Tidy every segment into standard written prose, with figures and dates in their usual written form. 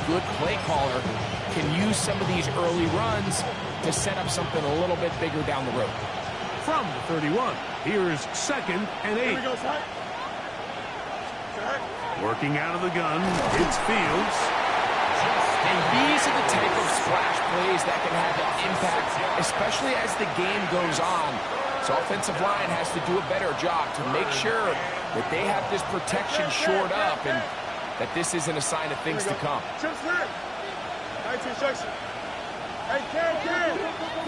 good play caller can use some of these early runs to set up something a little bit bigger down the road. From the 31, here's 2nd and 8. Here we go, Ty. Working out of the gun, it's Fields. And these are the type of splash plays that can have an impact, especially as the game goes on. So offensive line has to do a better job to make sure that they have this protection shored up and that this isn't a sign of things to come. Trips left. 19 section. Hey, Ken.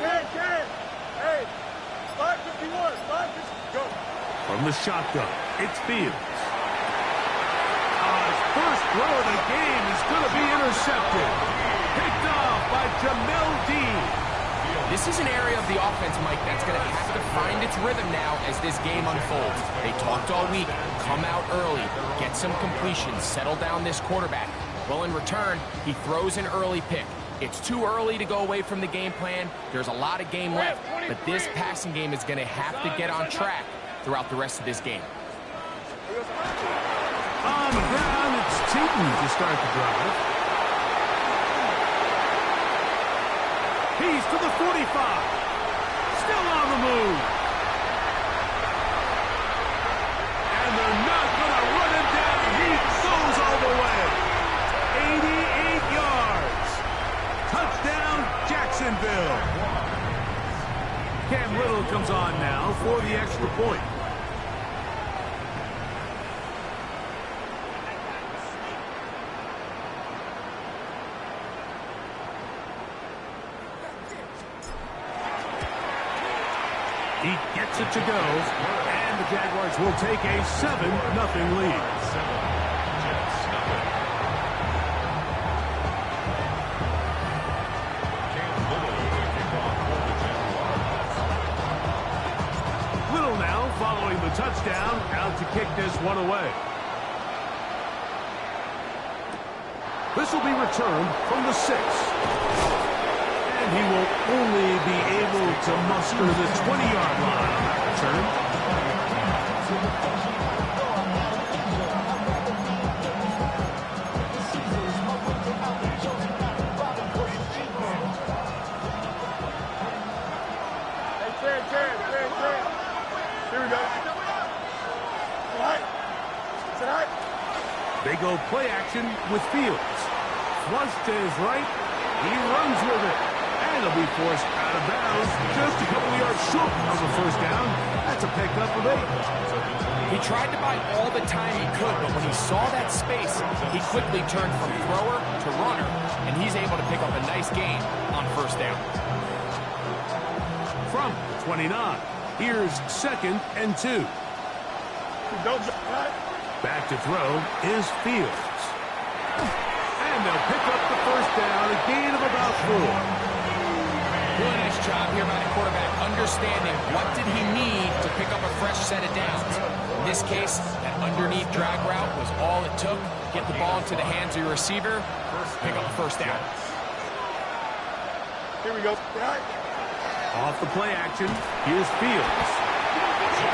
Hey, 551. 551. Go. From the shotgun, it's Fields. His first throw of the game is going to be intercepted. Picked off by Jamel Dean. This is an area of the offense, Mike, that's going to have to find its rhythm now as this game unfolds. They talked all week, come out early, get some completions, settle down this quarterback. Well, in return, he throws an early pick. It's too early to go away from the game plan. There's a lot of game left, but this passing game is going to have to get on track throughout the rest of this game. On the ground, it's Teaton to start the drive. He's to the 45. Still on the move. And they're not going to run him down. He goes all the way. 88 yards. Touchdown, Jacksonville. Cam Little comes on now for the extra point. He gets it to go, and the Jaguars will take a 7-0 lead. Little now following the touchdown, out to kick this one away. This will be returned from the 6. And he will only be able to muster the 20-yard line on that return. Hey, Ken. Here we go. All right. Sit right. They go play action with Fields. Flush to his right. He runs with it. And he'll be forced out of bounds just a couple of yards short of a first down. That's a pickup of 8. He tried to buy all the time he could, but when he saw that space, he quickly turned from thrower to runner, and he's able to pick up a nice gain on first down. From 29, here's 2nd and 2. Don't jump. Back to throw is Fields. And they'll pick up the first down, a gain of about 4. Really nice job here by the quarterback, understanding what did he need to pick up a fresh set of downs. In this case, that underneath drag route was all it took. Get the ball into the hands of your receiver, pick up the first down. Here we go. Right. Off the play action, here's Fields.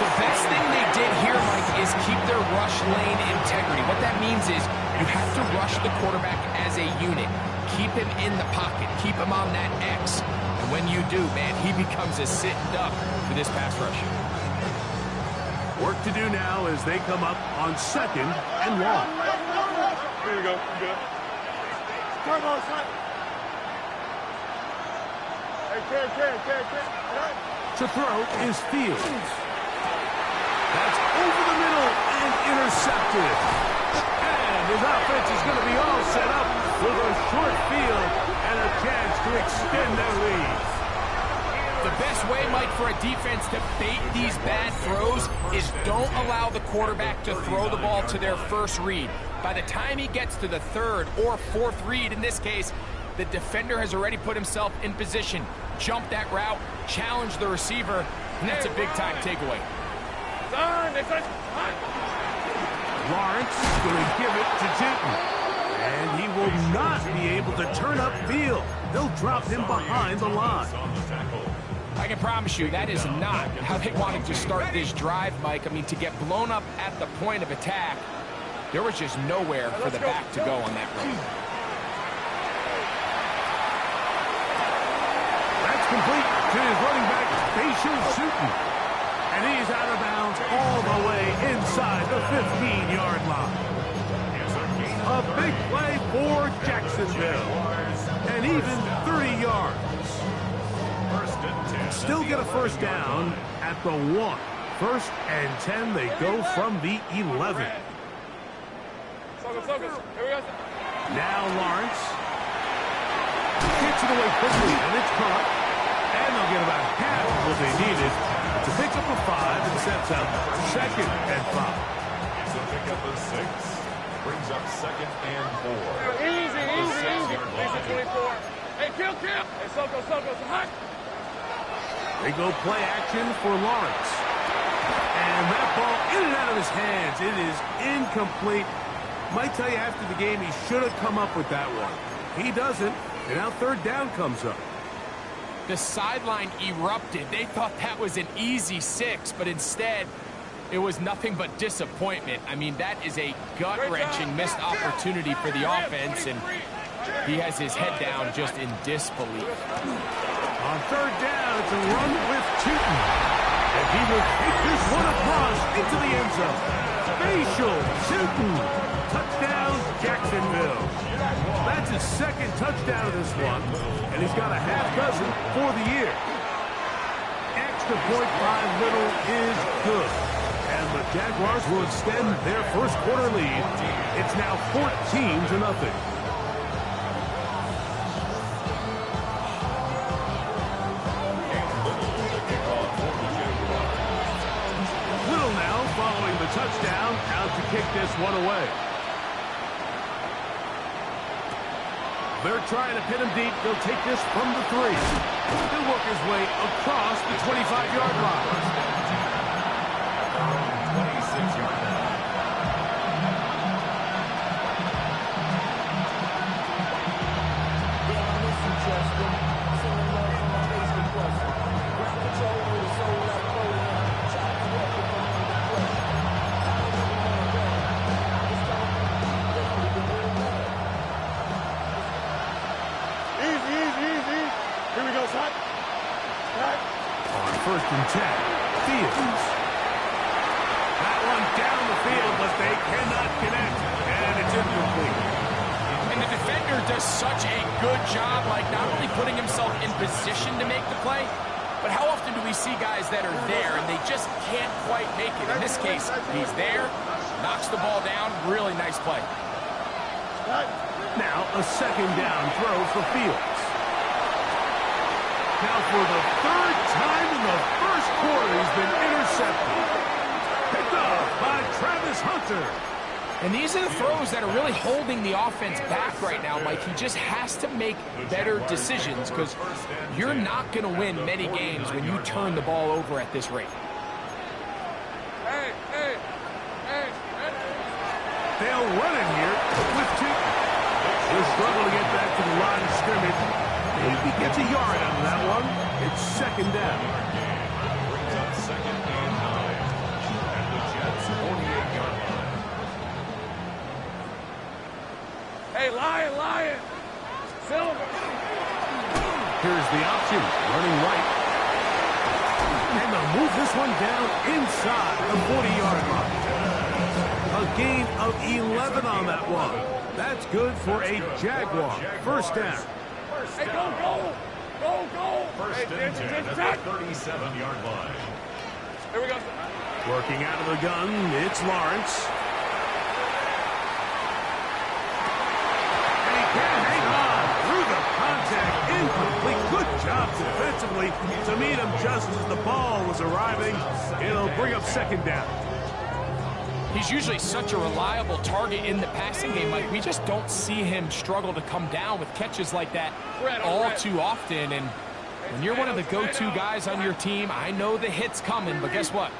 The best thing they did here, Mike, is keep their rush lane integrity. What that means is you have to rush the quarterback as a unit. Keep him in the pocket. Keep him on that X. And when you do, man, he becomes a sitting duck for this pass rush. Work to do now as they come up on 2nd and 1. Here we go. Good. Come on, son. Hey, Ken. Right. To throw is Fields. That's over the middle and intercepted. And his offense is going to be all set up with a short field and a chance to extend their lead. The best way, Mike, for a defense to bait these bad throws is don't allow the quarterback to throw the ball to their first read. By the time he gets to the 3rd or 4th read, in this case, the defender has already put himself in position, jump that route, challenge the receiver, and that's a big-time takeaway. Lawrence is going to give it to Tinton. And he will not be able to turn up field. They'll drop him behind the line. I can promise you that is not how they wanted to start this drive, Mike. I mean, to get blown up at the point of attack, there was just nowhere for the back to go on that run. shooting. And he's out of bounds all the way inside the 15-yard line. A big play for Jacksonville. And even 30 yards. Still get a first down at the 1. 1st and 10, they go from the 11. Now Lawrence. Gets it away quickly, and it's caught. And they'll get about half of what they needed to pick up a 5 and sets up 2nd and 5. So pick up a 6. Brings up 2nd and 4. Easy. Easy 24. Hey, kill. Hey, Soko, it's hot. They go play action for Lawrence. And that ball in and out of his hands. It is incomplete. Might tell you after the game he should have come up with that one. He doesn't, and now 3rd down comes up. The sideline erupted. They thought that was an easy 6, but instead it was nothing but disappointment. I mean, that is a gut-wrenching missed opportunity for the offense, and he has his head down just in disbelief. On 3rd down, it's a run with Tootin. And he will take this one across into the end zone. Facial Tootin. Touchdown, Jacksonville. That's his 2nd touchdown of this one, and he's got a half dozen for the year. Extra point by Little is good. And the Jaguars will extend their first quarter lead. It's now 14-0. Little now following the touchdown, out to kick this one away. They're trying to pin him deep. They'll take this from the 3. He'll work his way across the 25-yard line. 26-yard line. Here we go, son. On 1st and 10, Fields. That one down the field, but they cannot connect, and it's incomplete. And the defender does such a good job, like not only putting himself in position to make the play, but how often do we see guys that are there and they just can't quite make it? In this case, he's there, knocks the ball down, really nice play. Now a 2nd down throw for Fields. Now for the 3rd time in the first quarter, he's been intercepted. Picked off by Travis Hunter. And these are the throws that are really holding the offense back right now, Mike. He just has to make better decisions because you're not going to win many games when you turn the ball over at this rate. Hey. They'll run it here with Tootin. He'll struggle to get back to the line of scrimmage. Maybe gets a yard out of that one. It's 2nd down. Brings up 2nd and 9. At the Jets' 48-yard line. Hey, Lion. Silver. Here's the option, running right. And they'll move this one down inside the 40-yard line. A gain of 11 on that one. That's good for a Jaguar. 1st down. Hey, go. 1st and 10 at the 37-yard line. Here we go. Working out of the gun, it's Lawrence. And he can't hang on through the contact. Incomplete. Good job defensively to meet him just as the ball was arriving. It'll bring up 2nd down. He's usually such a reliable target in the passing game. Like, we just don't see him struggle to come down with catches like that all too often. And when you're one of the go-to guys on your team, I know the hit's coming, but guess what?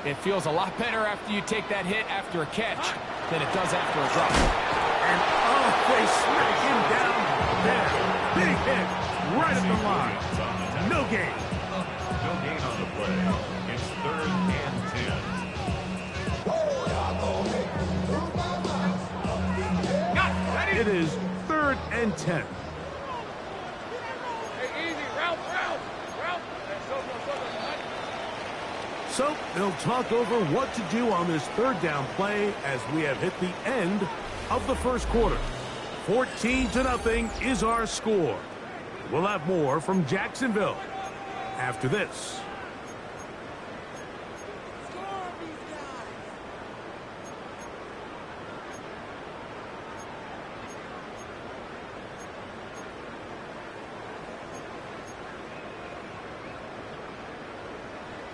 It feels a lot better after you take that hit after a catch than it does after a drop. And they smack him down there. Big hit right at the line. No gain. No gain on the play. It's 3rd and 10. It is 3rd and 10. Hey, easy. Route. Hey, Soko. So they'll talk over what to do on this third down play as we have hit the end of the first quarter. 14-0 is our score. We'll have more from Jacksonville after this.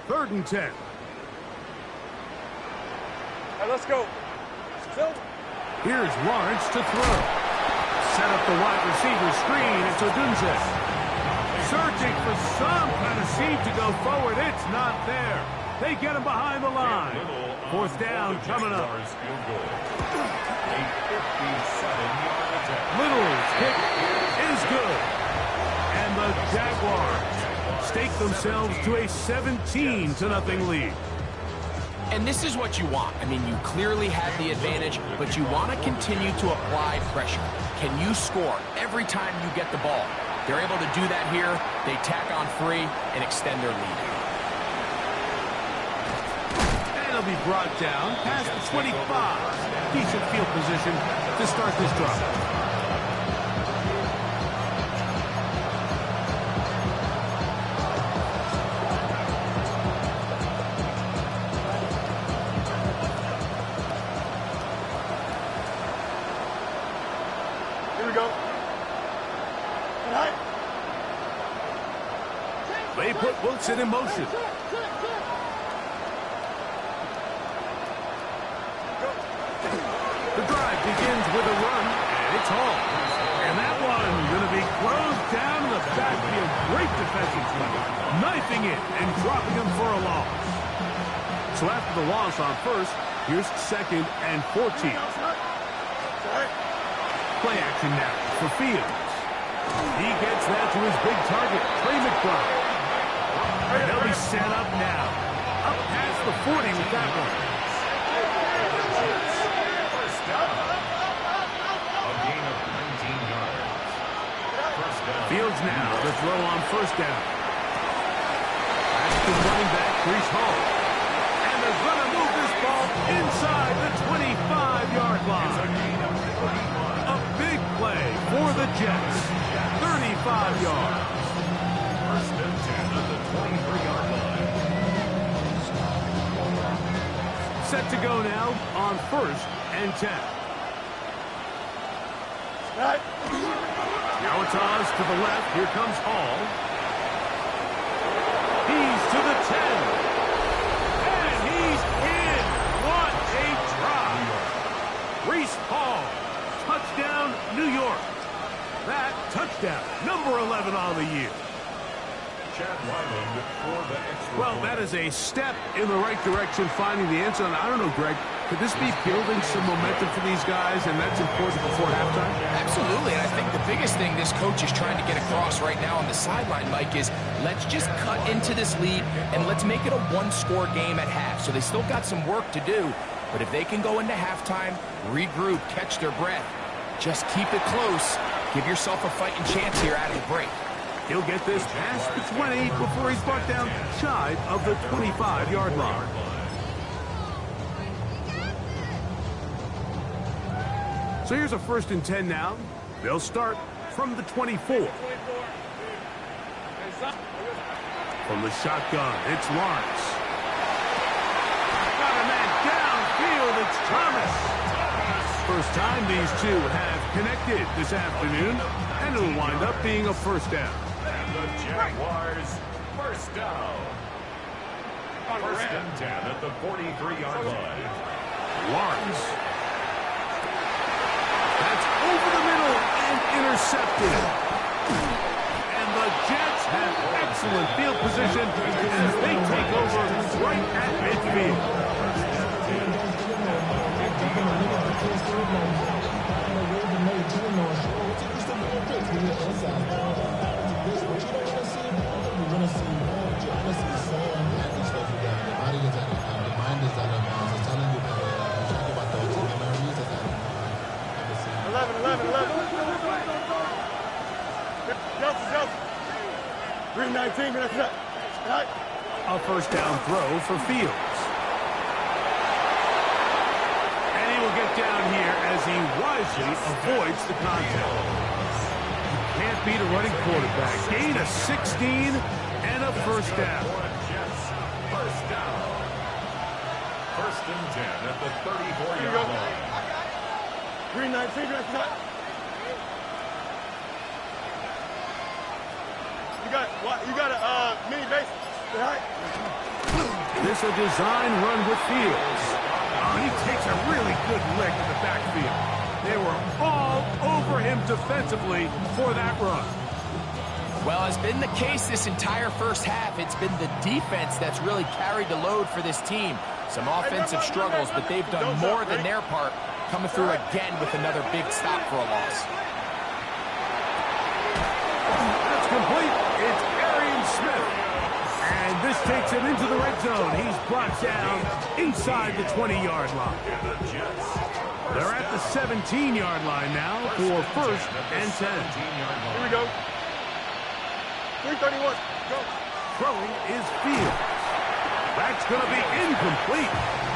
Third and 10. Hey, let's go. Here's Lawrence to throw. Set up the wide receiver screen. It's Odunze. Searching for some kind of seam to go forward. It's not there. They get him behind the line. Fourth down coming up. Little's kick is good. And the Jaguars stake themselves to a 17-0 lead. And this is what you want. I mean, you clearly had the advantage, but you want to continue to apply pressure. Can you score every time you get the ball? They're able to do that here. They tack on 3 and extend their lead. And he'll be brought down past the 25. Decent field position to start this drive. They put Wilson in motion. The drive begins with a run, and it's all. And that one going to be closed down in the backfield. Great defensive play. Knifing it and dropping him for a loss. So after the loss on first, here's 2nd and 14. Play action now for Fields. He gets that to his big target, Trey McBride. And he'll be set up now. Up past the 40 with that one. First down. A gain of 19 yards. First down. Fields now to throw on first down. That's the running back, Breece Hall. And they're going to move this ball inside the 25-yard line. A big play for the Jets. 35 yards. First and 10 at the 23-yard line. Set to go now on 1st and 10. Now it's Oz to the left. Here comes Hall. He's to the 10. And he's in. What a drop. Breece Hall. Touchdown, New York. That touchdown, number 11 on the year. Chad Wyland for the extra Well, point. that is a step in the right direction, finding the end zone. I don't know, Greg, could this be building some momentum for these guys, and that's important before halftime? Absolutely, and I think the biggest thing this coach is trying to get across right now on the sideline, Mike, is let's just cut into this lead, and let's make it a one-score game at half. So they still got some work to do, but if they can go into halftime, regroup, catch their breath, just keep it close, give yourself a fighting chance here out of the break. He'll get this past the 20 before he's brought down shy of the 25-yard line. So here's a 1st and 10 now. They'll start from the 24. From the shotgun, it's Lawrence. Got a man downfield, it's Thomas. First time these two have connected this afternoon, and it'll wind up being a first down. And the Jaguars first down. First and 10 at the 43-yard line. Lawrence. That's over the middle and intercepted. And the Jets have excellent field position as they take over right at midfield. Green 19, that's it. A first down throw for Fields. And he will get down here as he wisely avoids the contact. Can't beat a running quarterback. Gain of 16 and a first down. First down. First and 10 at the 34-yard line. Green 19, green 19. You got a mini base. Right. This a design run with Fields. Oh, he takes a really good lick in the backfield. They were all over him defensively for that run. Well, as been the case this entire first half, it's been the defense that's really carried the load for this team. Some offensive struggles, but they've done more than their part, coming through again with another big stop for a loss. That's complete. It's Arian Smith. And this takes him into the red zone. He's brought down inside the 20-yard line. They're at the 17-yard line now for first and 10. Here we go. 331. Go. Throwing is Fields. That's going to be incomplete.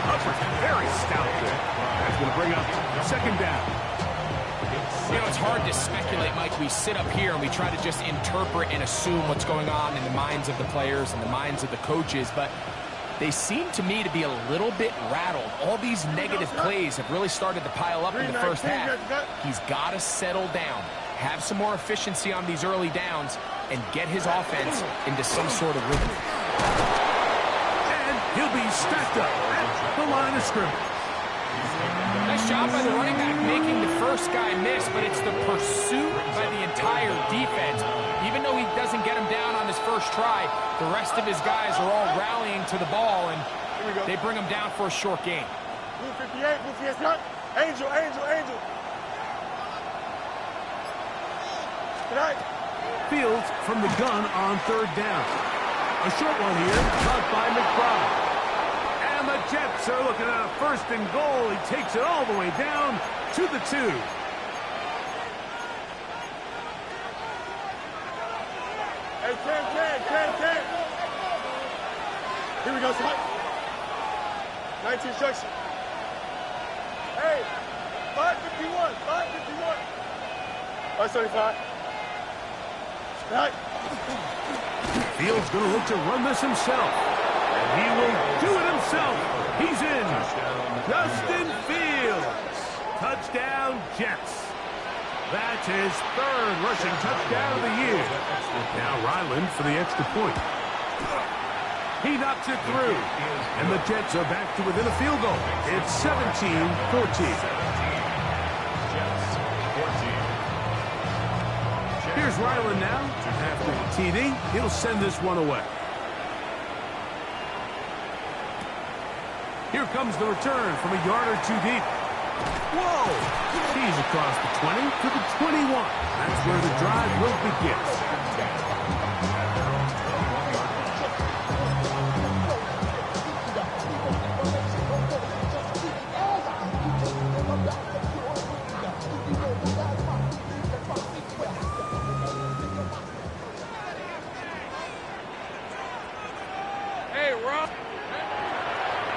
Upper's very stout there. That's going to bring up second down. You know, it's hard to speculate, Mike. We sit up here and we try to just interpret and assume what's going on in the minds of the players and the minds of the coaches, but they seem to me to be a little bit rattled. All these negative plays have really started to pile up in the first half. He's got to settle down, have some more efficiency on these early downs, and get his offense into some sort of rhythm. And he'll be stacked up at the line of scrimmage. Nice job by the running back making the first guy miss, but it's the pursuit by the entire defense. Even though he doesn't get him down on his first try, the rest of his guys are all rallying to the ball, and they bring him down for a short gain. Blue 58, blue 58. Angel, angel, angel. Tonight. Fields from the gun on third down. A short one here, caught by McBride. And the Jets are looking at a first and goal. He takes it all the way down to the 2. Hey, 10. Here we go, son. 19 instruction. Hey, 551. 575. Right. Fields going to look to run this himself. And he will do it himself. He's in. Justin Fields. Touchdown, Jets. That's his third rushing touchdown of the year. Now Ryland for the extra point. He knocks it through. And the Jets are back to within a field goal. It's 17-14. Here's Ryland now. After the TD, he'll send this one away. Here comes the return from a yard or two deep. Whoa! He's across the 20 to the 21. That's where the drive will begin.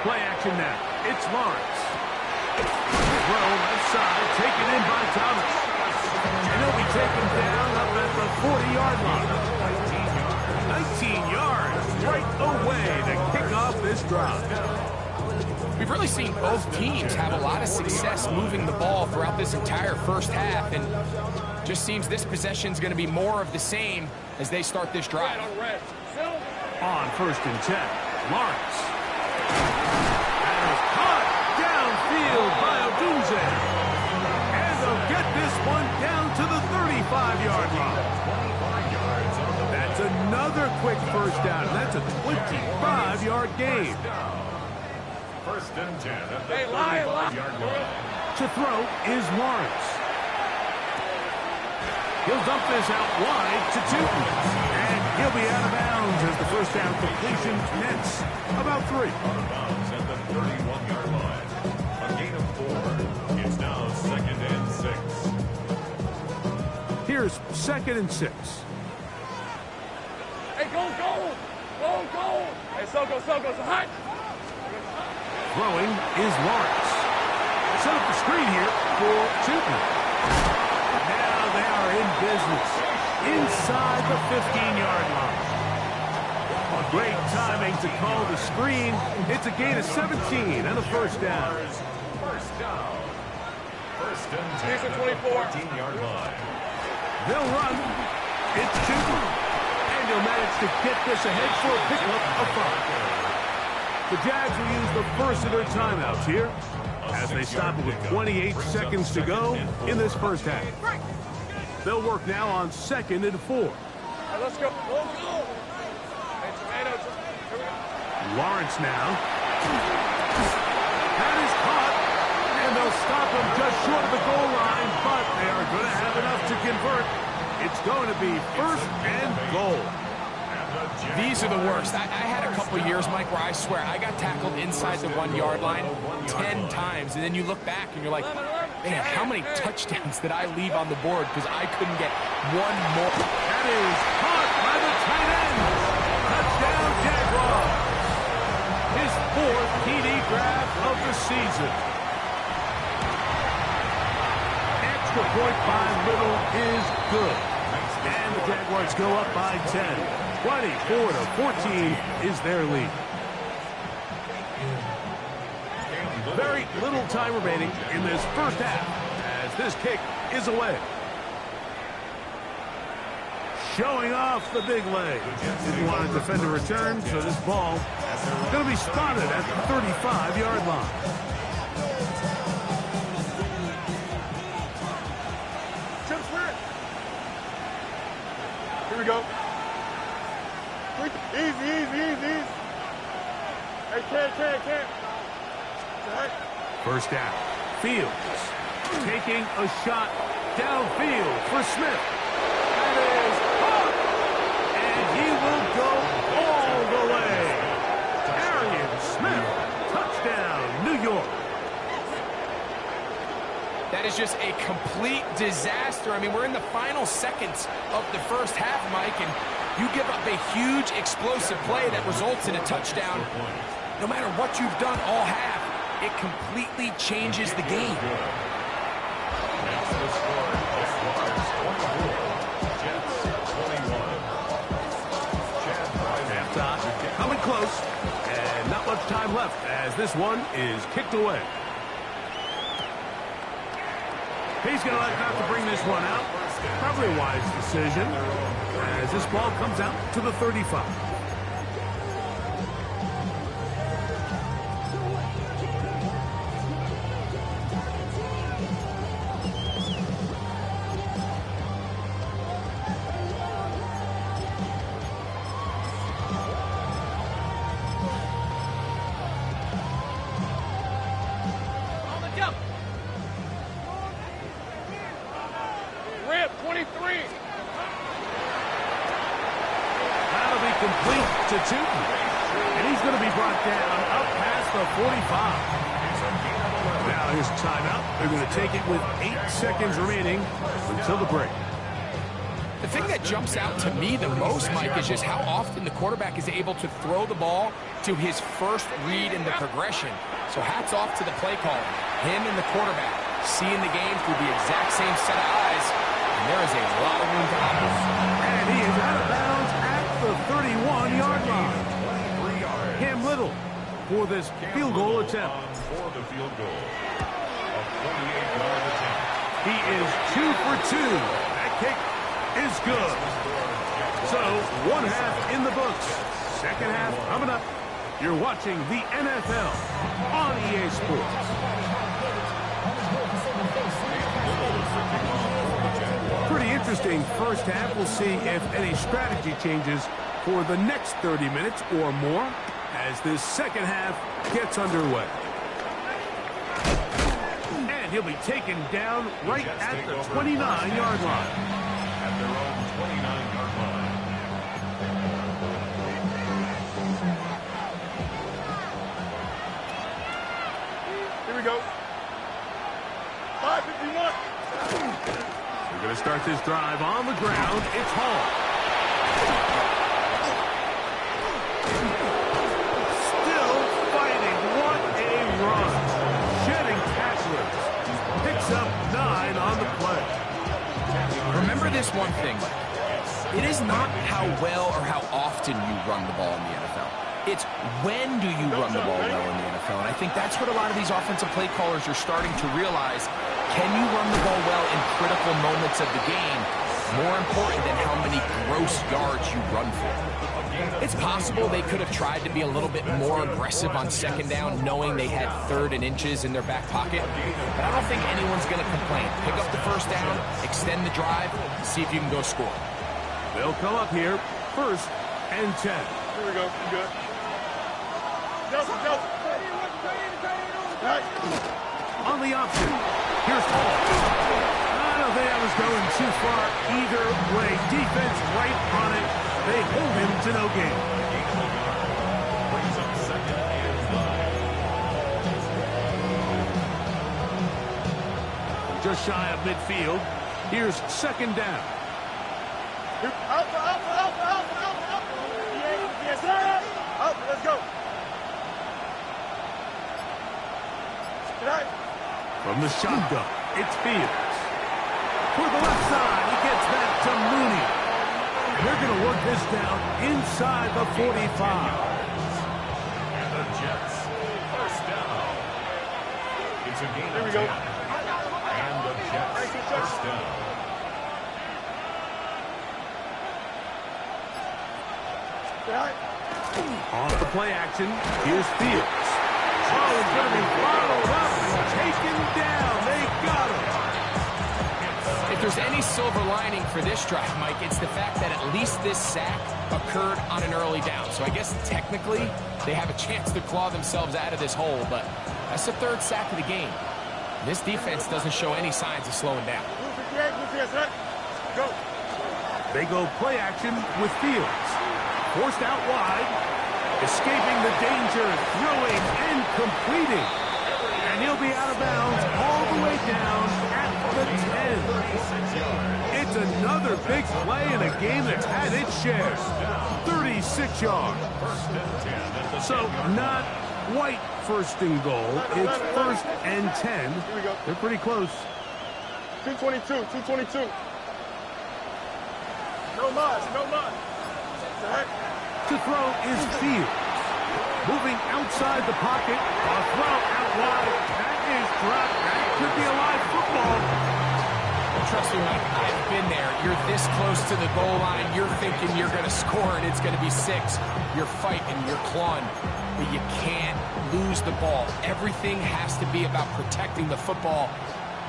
Play action now. It's Lawrence. Throw left side, taken in by Thomas. And he'll be taken down up at the 40-yard line. 19 yards right away to kick off this drive. We've really seen both teams have a lot of success moving the ball throughout this entire first half, and just seems this possession is going to be more of the same as they start this drive. On first and 10, Lawrence. And is caught downfield by Odunze. And they'll get this one down to the 35-yard line. That's another quick first down. That's a 25-yard gain. First and 10 at the 35-yard line. To throw is Lawrence. He'll dump this out wide to Tootin. And he'll be out of bounds as the first down completion nets about 3. Out of bounds at the 31-yard line. A gain of 4. It's now second and 6. Here's second and 6. Hey, go! Hey, Soko, so hot. Throwing is Lawrence. Set up the screen here for Tootin. Now they are in business inside the 15-yard line. A great timing to call the screen. It's a gain of 17 and a first down. First down. First and 10 at the 14-yard line. They'll run. It's Tootin. And he'll manage to get this ahead for a pickup of 5. The Jags will use the first of their timeouts here as they stop it with 28 seconds to go in this first half. They'll work now on 2nd and 4. Hey, let's go. Hey, tomatoes. Here we go. Lawrence now. That is caught, and they'll stop him just short of the goal line, but they are going to have enough to convert. It's going to be 1st and goal. These are the worst. I had a couple years, Mike, where I swear I got tackled inside the 1-yard line 10 times, and then you look back and you're like, man, how many touchdowns did I leave on the board because I couldn't get one more? That is caught by the tight end. Touchdown, Jaguars. His 4th TD grab of the season. Extra point by Little is good. And the Jaguars go up by 10. 24-14 is their lead. Very little time remaining in this first half as this kick is away. Showing off the big leg. Didn't want to defend a return, so this ball is going to be spotted at the 35-yard line. Here we go. Easy. Hey, can't. First down. Fields taking a shot downfield for Smith. That is caught. And he will go all the way. Arian Smith. Touchdown, New York. That is just a complete disaster. I mean, we're in the final seconds of the first half, Mike, and you give up a huge explosive play that results in a touchdown. No matter what you've done all half, it completely changes the game. That's the score. Jaguars 24, Jets 21. Halftime coming close, and not much time left as this one is kicked away. He's going to elect not to bring this one out. Probably a wise decision as this ball comes out to the 35. Rip, 23. That'll be complete to Tootin. And he's going to be brought down up past the 45. Now his timeout. They're going to take it with 8 seconds remaining until the break. The thing that jumps out to me the most, Mike, is just how often the quarterback is able to throw the ball to his first read in the progression. So hats off to the play caller. Him and the quarterback seeing the game through the exact same set of eyes. And there is a lot of room to operate. And he is out of bounds at the 31-yard line. Cam Little for this field goal attempt. For the field goal. A 48-yard attempt. He is 2 for 2. That kick is good. So, one half in the books. Second half coming up. You're watching the NFL on EA Sports. Pretty interesting first half. We'll see if any strategy changes for the next 30 minutes or more as this second half gets underway. And he'll be taken down right at the 29-yard line. At their own 29-yard line. Here we go. 5:51. We're going to start this drive on the ground. It's Hall. this one thing, it is not how well or how often you run the ball in the NFL. It's when do you run the ball well in the NFL. And I think that's what a lot of these offensive play callers are starting to realize. Can you run the ball well in critical moments of the game? More important than how many gross yards you run for. It's possible they could have tried to be a little bit more aggressive on second down, knowing they had 3rd and inches in their back pocket. But I don't think anyone's going to complain. Pick up the first down, extend the drive, and see if you can go score. They'll come up here, 1st and 10. Here we go. You good? Jump. On the option, here's Hall. I don't think that was going too far either way. Defense right on it. They hold him to no gain. Brings up 2nd and 5. Just shy of midfield. Here's 2nd down. Up. Yes, sir. Up, let's go. From the shotgun, it's Fields. For the left side, he gets back to Mooney. They're going to work this down inside the 45. And the Jets, 1st down. It's a gain Here we of go. 10. And the Jets, 1st down. Off the play action, here's Fields. Oh, it's going to be followed up and taken down. They got him. If there's any silver lining for this drive, Mike, it's the fact that at least this sack occurred on an early down. So I guess technically they have a chance to claw themselves out of this hole, but that's the 3rd sack of the game. This defense doesn't show any signs of slowing down. Go. They go play action with Fields. Forced out wide. Escaping the danger, throwing and completing. And he'll be out of bounds all the way down at the 10. It's another big play in a game that's had its share. 36 yards. So not quite 1st and goal. It's 1st and 10. Here we go. They're pretty close. 222. No mas. To throw is Fields. Moving outside the pocket. A throw out wide. That is dropped. That could be a live football. Trust me, Mike, I've been there. You're this close to the goal line. You're thinking you're going to score and it's going to be 6. You're fighting, you're clawing, but you can't lose the ball. Everything has to be about protecting the football.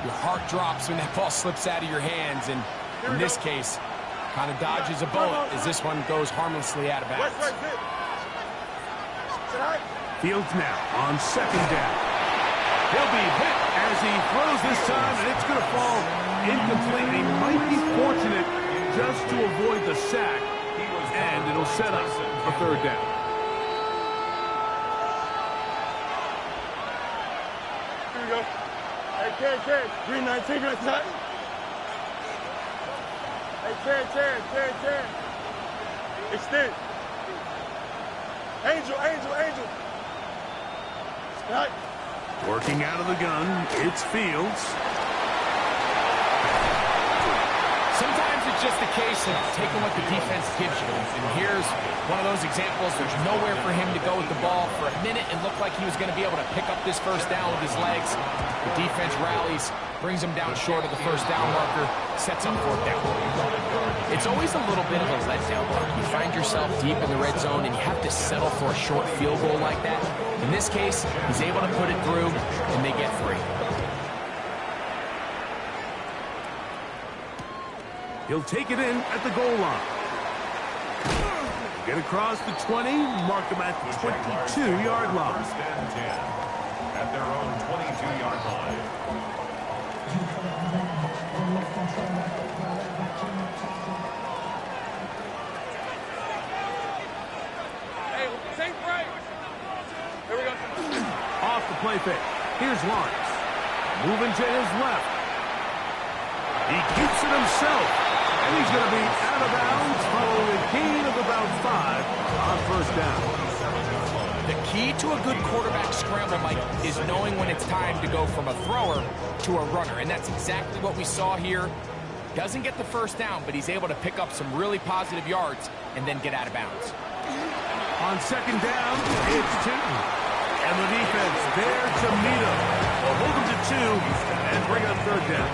Your heart drops when that ball slips out of your hands, and in this case, kind of dodges a bullet as this one goes harmlessly out of bounds. Fields now on 2nd down. He'll be hit as he throws this time, and it's going to fall incomplete. He might be fortunate just to avoid the sack, and it'll set up a 3rd down. Here we go. Hey, Ken. Green 19 right side. Hey, Ken. Extend. Angel. Right. Working out of the gun, it's Fields. Sometimes it's just a case of taking what the defense gives you. And here's one of those examples. There's nowhere for him to go with the ball. For a minute, it looked like he was going to be able to pick up this 1st down with his legs. The defense rallies, brings him down short of the 1st down marker, sets up 4th down. It's always a little bit of a letdown, Mark. You find yourself deep in the red zone, and you have to settle for a short field goal like that. In this case, he's able to put it through, and they get 3. He'll take it in at the goal line. Get across the 20, mark him at the 22-yard line. 1st and 10 at their own 22-yard line. Hey, take break. Here we go. Off the play fake. Here's Lawrence. Moving to his left. He keeps it himself. And he's going to be out of bounds following a gain of about 5 on 1st down. The key to a good quarterback scramble, Mike, is knowing when it's time to go from a thrower to a runner. And that's exactly what we saw here. Doesn't get the first down, but he's able to pick up some really positive yards and then get out of bounds. On second down, it's Tinton. And the defense there to meet him. They'll hold him to 2 and bring up third down.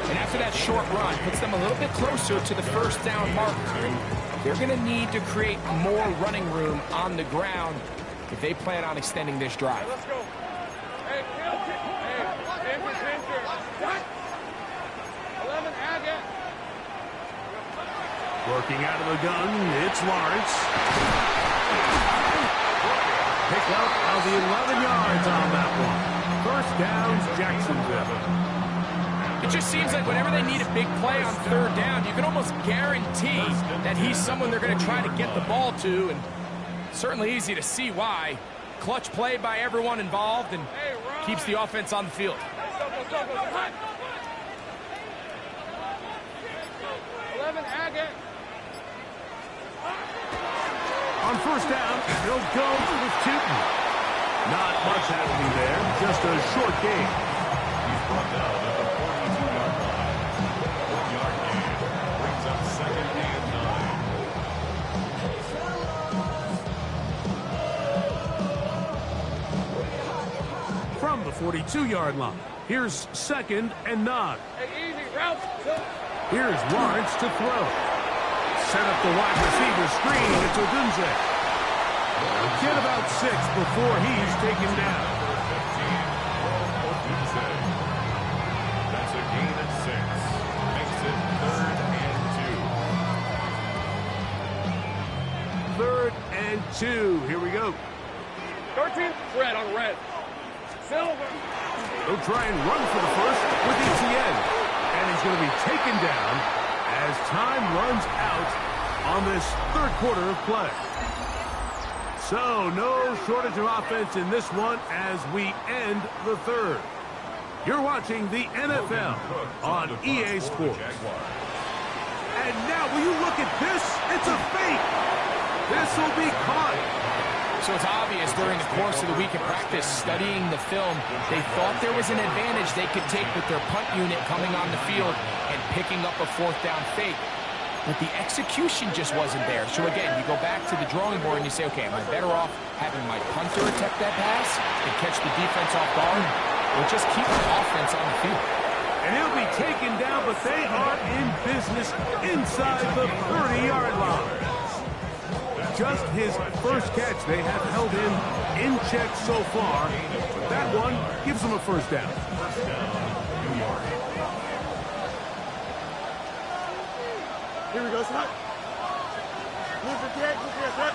And after that short run, puts them a little bit closer to the first down marker. They're going to need to create more running room on the ground if they plan on extending this drive. Let's go. Hey, ginger. What? 11, Agate. Working out of the gun, it's Lawrence. Pick up of the 11 yards on that one. First downs, Jacksonville. It just seems like whenever they need a big play on third down, you can almost guarantee that he's someone they're going to try to get the ball to, and certainly easy to see why. Clutch play by everyone involved and keeps the offense on the field. 11, Agate. On first down, he'll go with Tinton. Not much happening there, just a short gain. He's brought down at the 42-yard line. 4-yard gain brings up second and 9. From the 42-yard line, here's second and 9. Hey, easy, route. Here's Lawrence to throw. Set up the wide receiver screen. It's Odunze. Get about 6 before he's taken down. 15, Odunze. That's a gain of 6. Makes it 3rd and 2. 3rd and 2. Here we go. 13, red on red. Silver. He'll try and run for the first with Etienne. And he's going to be taken down as time runs out on this third quarter of play. So, no shortage of offense in this one as we end the third. You're watching the NFL on EA Sports. And now, will you look at this? It's a fake. This will be caught. So it's obvious during the course of the week of practice, studying the film, they thought there was an advantage they could take with their punt unit coming on the field and picking up a fourth down fake. But the execution just wasn't there. So again, you go back to the drawing board and you say, okay, am I better off having my punter attempt that pass and catch the defense off guard, or just keep the offense on the field? And he'll be taken down, but they are in business inside the 30-yard line. Just his first catch. They have held him in check so far. That one gives them a first down. First down, New York. Here we go, son. Move the kick, son.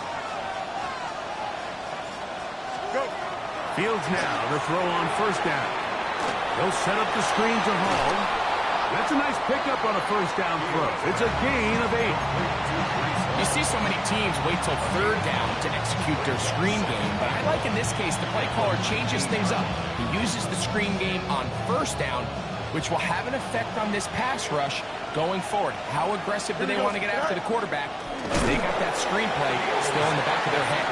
Go. Fields now to throw on first down. They'll set up the screen to Hall. That's a nice pickup on a first down throw. It's a gain of 8. You see so many teams wait till third down to execute their screen game, but I like in this case the play caller changes things up. He uses the screen game on first down, which will have an effect on this pass rush going forward. How aggressive do they want to get after the quarterback? They got that screen play still in the back of their head.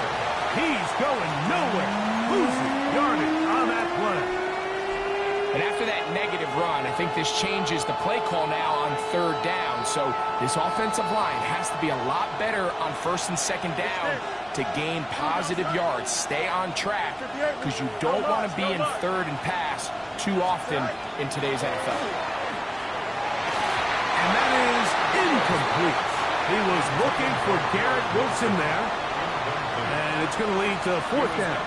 He's going nowhere. Losing yardage on that play. And after that negative run, I think this changes the play call now on third down. So this offensive line has to be a lot better on first and second down to gain positive yards. Stay on track because you don't want to be in third and pass too often in today's NFL. And that is incomplete. He was looking for Garrett Wilson there. And it's going to lead to fourth down.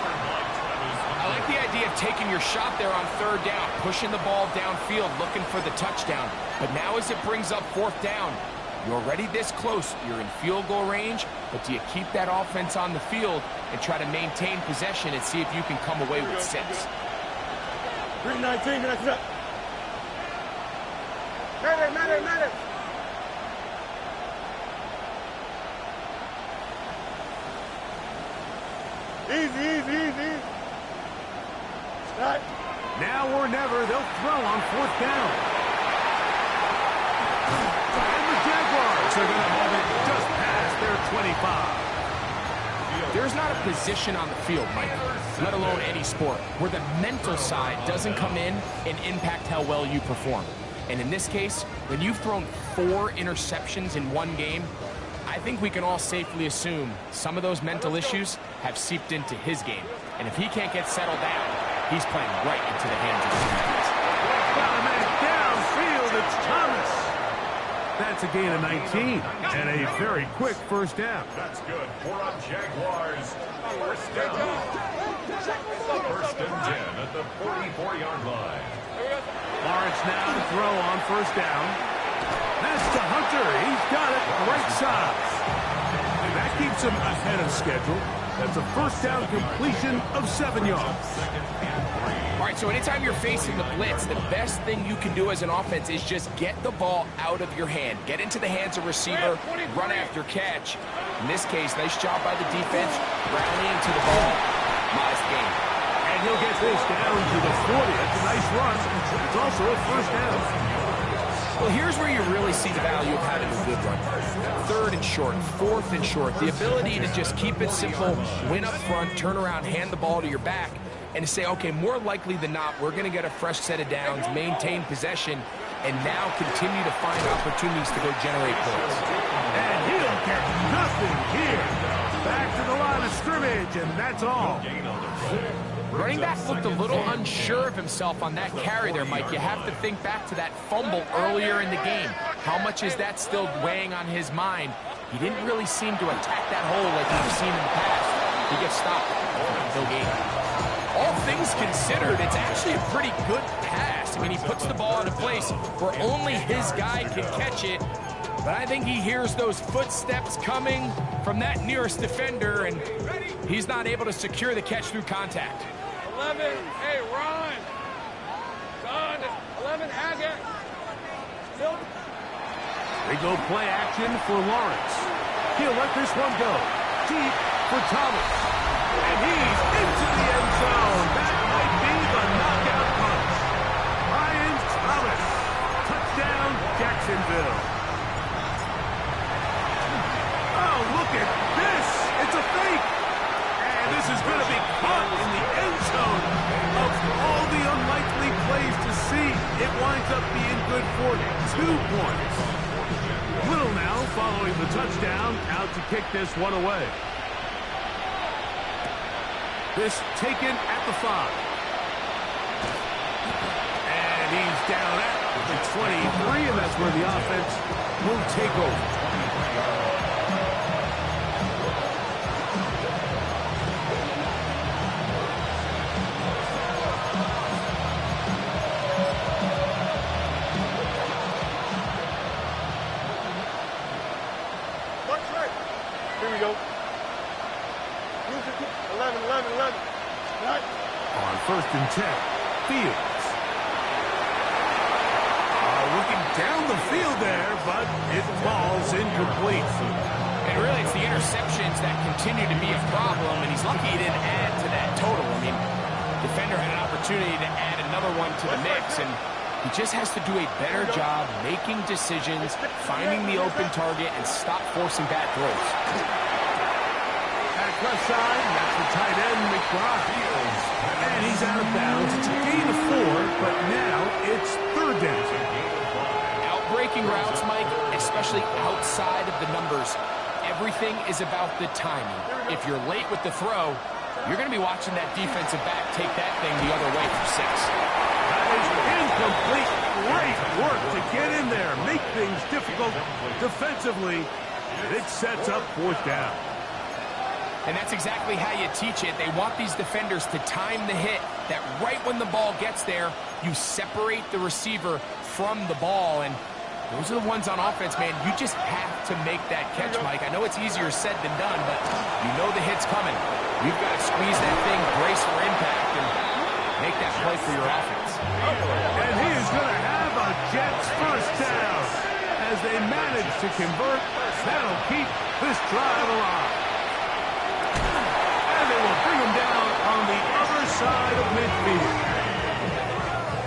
I like the idea of taking your shot there on third down, pushing the ball downfield, looking for the touchdown. But now as it brings up fourth down, you're already this close. You're in field goal range, but do you keep that offense on the field and try to maintain possession and see if you can come away with 6? 319, that's up. Matter. Easy. Right. Now or never, they'll throw on fourth down. And the Jaguars are going to have it just past their 25. There's not a position on the field, Mike, let alone any sport, where the mental side doesn't come in and impact how well you perform. And in this case, when you've thrown 4 interceptions in one game, I think we can all safely assume some of those mental issues have seeped into his game. And if he can't get settled down, he's playing right into the hands of his defense. Got a man downfield. It's Thomas. That's a gain of 19 and a very quick first down. That's good for a Jaguars first down. First and 10 at the 44-yard line. Lawrence now to throw on first down. That's to Hunter. He's got it right side. And that keeps him ahead of schedule. That's a first down completion of 7 yards. All right, so anytime you're facing the blitz, the best thing you can do as an offense is just get the ball out of your hand. Get into the hands of receiver, run after catch. In this case, nice job by the defense, rallying to the ball. Modest gain. And he'll get this down to the 40. That's a nice run. It's also a first down. Well, here's where you really see the value of having a good run. 3rd and short, 4th and short. The ability to just keep it simple, win up front, turn around, hand the ball to your back, and to say, okay, more likely than not, we're going to get a fresh set of downs, maintain possession, and now continue to find opportunities to go generate points. And he'll get nothing here. Back to the line of scrimmage, and that's all. Running back looked a little unsure of himself on that carry there, Mike. You have to think back to that fumble earlier in the game. How much is that still weighing on his mind? He didn't really seem to attack that hole like we've seen in the past. He gets stopped. No gain. All things considered, it's actually a pretty good pass. I mean, he puts the ball in a place where only his guy can catch it. But I think he hears those footsteps coming from that nearest defender, and he's not able to secure the catch through contact. 11, hey, Ron. Son, 11, Haggett. Still. They go play action for Lawrence. He'll let this one go. Deep for Thomas. And he's into the end zone. That might be the knockout punch. Ryan Thomas. Touchdown, Jacksonville. Oh, look at this. It's a fake. And this is going to be caught in the end zone. Of all the unlikely plays to see, it winds up being good for 2 points. Little now following the touchdown, out to kick this one away. This taken at the 5. And he's down at the 23, and that's where the offense will take over. Here we go. 11. Right. On first and 10, Fields. Looking down the field there, but it falls incomplete. And really, it's the interceptions that continue to be a problem, and he's lucky he didn't add to that total. I mean, defender had an opportunity to add another one to the mix, and he just has to do a better job making decisions, finding the open target, and stop forcing bad throws. Back left side, that's the tight end, McBride. And he's out of bounds. It's a gain of 4, but now it's 3rd down. Out-breaking routes, Mike, especially outside of the numbers, everything is about the timing. If you're late with the throw, you're going to be watching that defensive back take that thing the other way for 6. That is incomplete. Great work to get in there, make things difficult defensively. It sets up 4th down. And that's exactly how you teach it. They want these defenders to time the hit, that right when the ball gets there, you separate the receiver from the ball. And those are the ones on offense, man. You just have to make that catch, Mike. I know it's easier said than done, but you know the hit's coming. You've got to squeeze that thing, brace for impact, and make that play for your offense. And he is going to have a Jets first down. As they manage to convert, that'll keep this drive alive. And they will bring him down on the other side of midfield.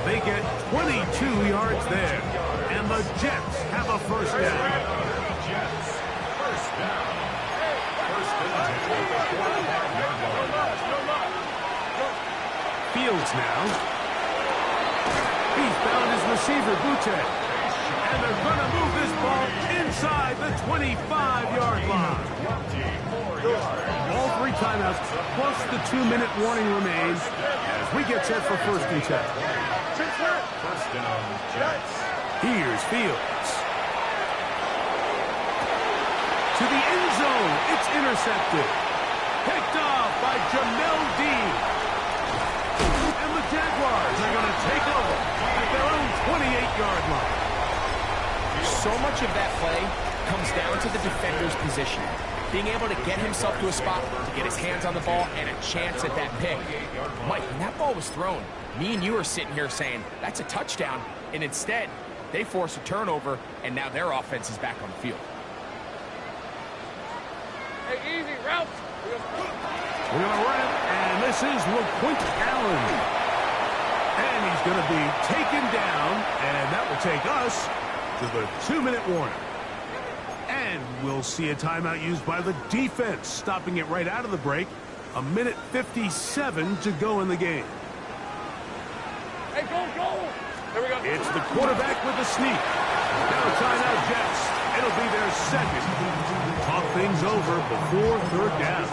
They get 22 yards there, and the Jets have a first down. Jets first down. First and 10. Fields now. He's found his receiver, Butte. And they're going to move this ball inside the 25-yard line. All 3 timeouts plus the 2-minute warning remains as we get set for 1st and 10. First down, Jags. Here's Fields. To the end zone. It's intercepted. Picked off by Jamel Dean. And the Jaguars are going to take over at their own 28-yard line. So much of that play comes down to the defender's position. Being able to get himself to a spot to get his hands on the ball and a chance at that pick. Mike, when that ball was thrown, me and you are sitting here saying, that's a touchdown. And instead, they force a turnover, and now their offense is back on the field. Hey, easy, routes. We're going to run it, and this is LaQuint Allen. And he's going to be taken down, and that will take us to the 2-minute warning. And we'll see a timeout used by the defense, stopping it right out of the break. 1:57 to go in the game. Hey, go. There we go. It's the quarterback with the sneak. Now timeout Jets. It'll be their second. Talk things over before 3rd down.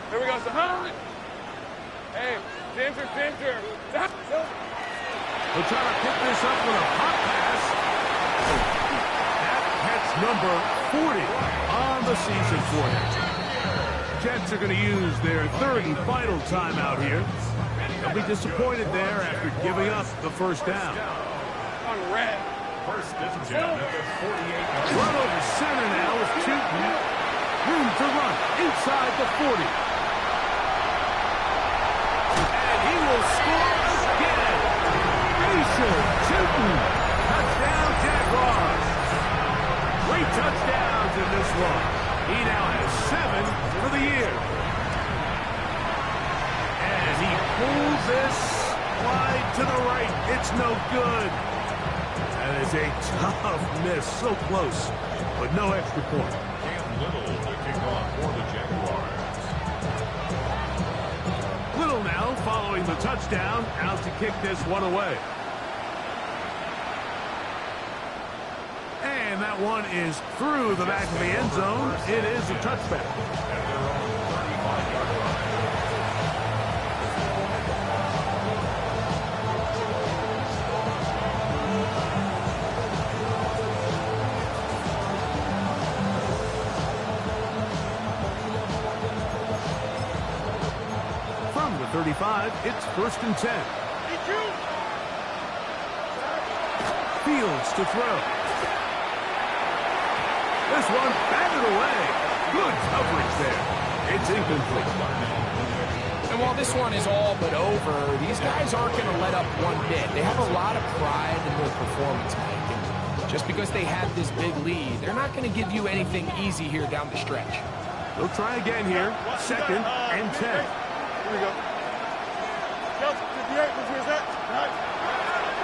There we go. So, hey, Ginger. We'll try to pick this up with a hot pass. That's number 40 on the season for him. Jets are going to use their 3rd and final timeout here. They'll be disappointed there after giving up the 1st down. On red. First and 10 at the 48-yard line. Run over center now with Tootin. Room to run inside the 40. And he will score again. Mason Tootin. Touchdown Jaguars. 3 touchdowns in this one. He now has 7 for the year. And he pulls this wide to the right. It's no good. That is a tough miss. So close, but no extra point. Little to kick off for the Jaguars. Little now following the touchdown, out to kick this one away. And that one is through the back of the end zone. It is a touchback. At their own 35-yard line. From the 35, it's 1st and 10. Fields to throw. This one batted away. Good coverage there. It's incomplete. And while this one is all but over, these guys aren't going to let up one bit. They have a lot of pride in their performance, Mike. And just because they have this big lead, they're not going to give you anything easy here down the stretch. They'll try again here. 2nd and 10. Here we go.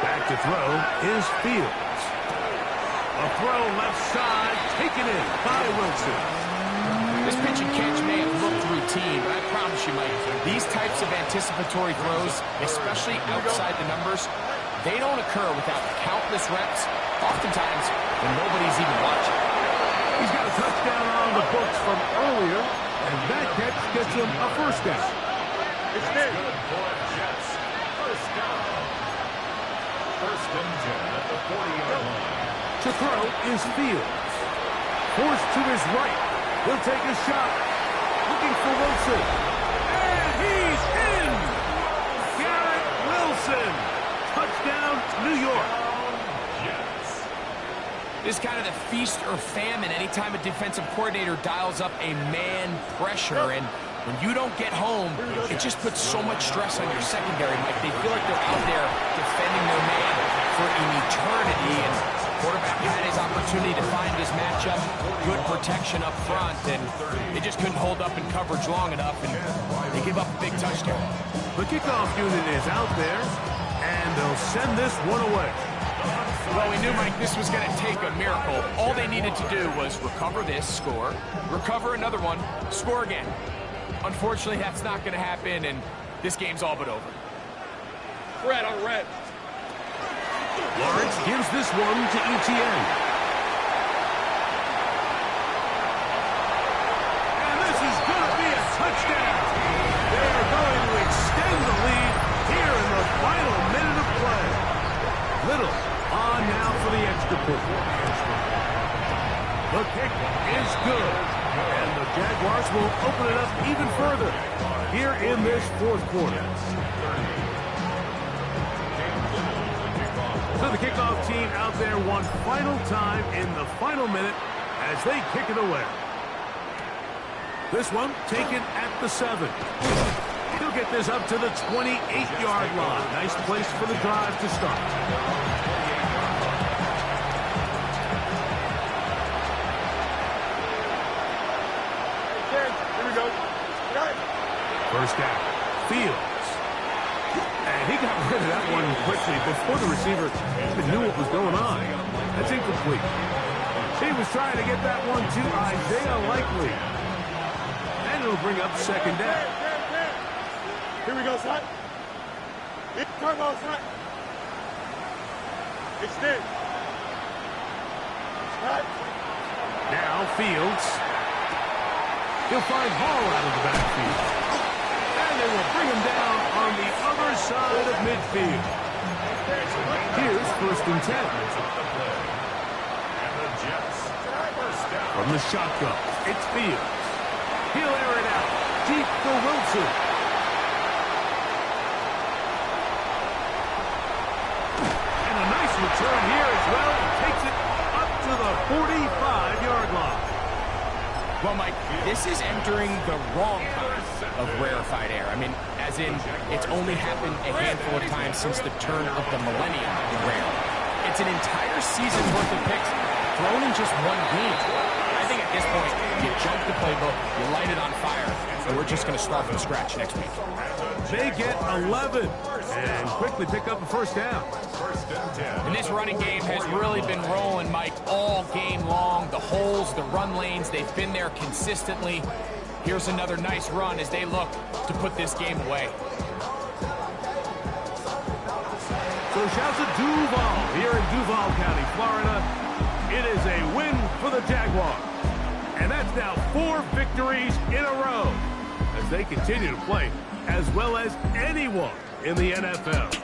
Back to throw is Fields. A throw left side, taken in by Wilson. This pitch and catch may have looked routine, but I promise you, Mike, these types of anticipatory throws, especially outside the numbers, they don't occur without countless reps, oftentimes when nobody's even watching. He's got a touchdown on the books from earlier, and that catch gets him a 1st down. It's good. Good for Jets. First down. First and 10 at the 40-yard line. To throw is Fields. Forced to his right. He'll take a shot. Looking for Wilson. And he's in! Garrett Wilson. Touchdown, New York. Jets. This is kind of the feast or famine anytime a defensive coordinator dials up a man pressure. And when you don't get home, it just puts so much stress on your secondary, Mike. They feel like they're out there defending their man for an eternity. And quarterback had his opportunity to find his matchup, good protection up front, and they just couldn't hold up in coverage long enough, and they give up a big touchdown. The kickoff unit is out there, and they'll send this one away. Well, we knew, Mike, this was going to take a miracle. All they needed to do was recover this, score, recover another one, score again. Unfortunately, that's not going to happen, and this game's all but over. Red on red. Lawrence gives this one to Etienne. And this is going to be a touchdown. They are going to extend the lead here in the final minute of play. Little on now for the extra point. The kick is good. And the Jaguars will open it up even further here in this fourth quarter. So the kickoff team out there one final time in the final minute as they kick it away. This one taken at the 7. He'll get this up to the 28-yard line. Nice place for the drive to start. Here we go. First down. Fields. And he got rid of that one quickly before the receiver even knew what was going on. That's incomplete. He was trying to get that one to Isaiah Likely. And it'll bring up second down. Here we go, son. Turbo, son. Extend. Right. Now Fields. He'll find Hall out of the backfield. And they will bring him down on the other side of midfield. Here's first and 10. And the Jets, first down. From the shotgun, it's Fields. He'll air it out deep for Wilson. And a nice return here as well. Takes it up to the 45-yard line. Well, Mike, this is entering the wrong kind of rarefied air. I mean, as in, it's only happened a handful of times since the turn of the millennium in rare. It's an entire season's worth of picks thrown in just one game. I think at this point, you jump the playbook, you light it on fire, and we're just going to start from scratch next week. They get 11 and quickly pick up a first down. And this running game has really been rolling, Mike, all game long. The holes, the run lanes, they've been there consistently. Here's another nice run as they look to put this game away. So shouts to Duval here in Duval County, Florida. It is a win for the Jaguars. And that's now 4 victories in a row as they continue to play as well as anyone in the NFL.